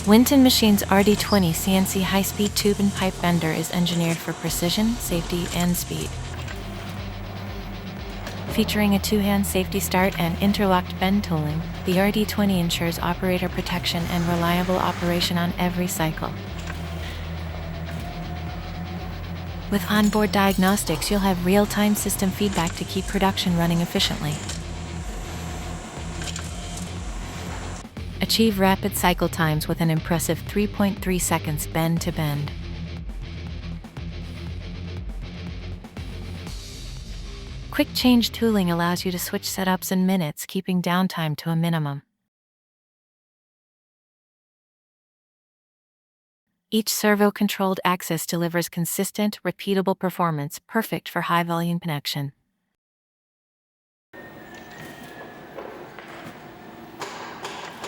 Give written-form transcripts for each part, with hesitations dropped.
Winton Machine's RD20 CNC high-speed tube and pipe bender is engineered for precision, safety, and speed. Featuring a two-hand safety start and interlocked bend tooling, the RD20 ensures operator protection and reliable operation on every cycle. With onboard diagnostics, you'll have real-time system feedback to keep production running efficiently. Achieve rapid cycle times with an impressive 3.3 seconds bend to bend. Quick change tooling allows you to switch setups in minutes, keeping downtime to a minimum. Each servo-controlled axis delivers consistent, repeatable performance, perfect for high-volume connection.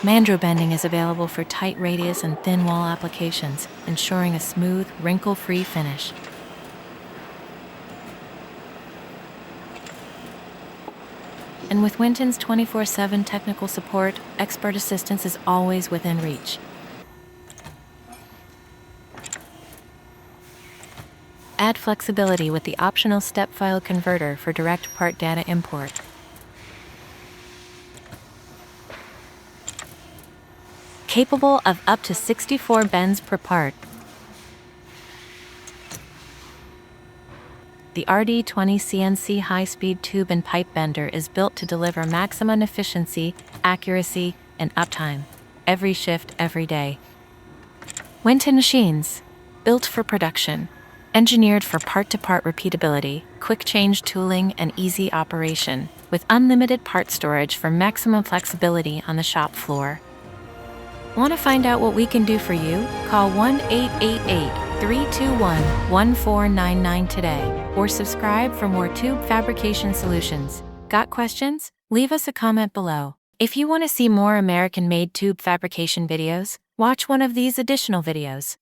Mandrel bending is available for tight radius and thin wall applications, ensuring a smooth, wrinkle-free finish. And with Winton's 24/7 technical support, expert assistance is always within reach. Add flexibility with the optional step file converter for direct part data import. Capable of up to 64 bends per part, the RD20 CNC high-speed tube and pipe bender is built to deliver maximum efficiency, accuracy, and uptime, every shift, every day. Winton Machines, built for production, engineered for part-to-part repeatability, quick change tooling, and easy operation, with unlimited part storage for maximum flexibility on the shop floor. Want to find out what we can do for you? Call 1-888-321-1499 today, or subscribe for more tube fabrication solutions. Got questions? Leave us a comment below. If you want to see more American-made tube fabrication videos, watch one of these additional videos.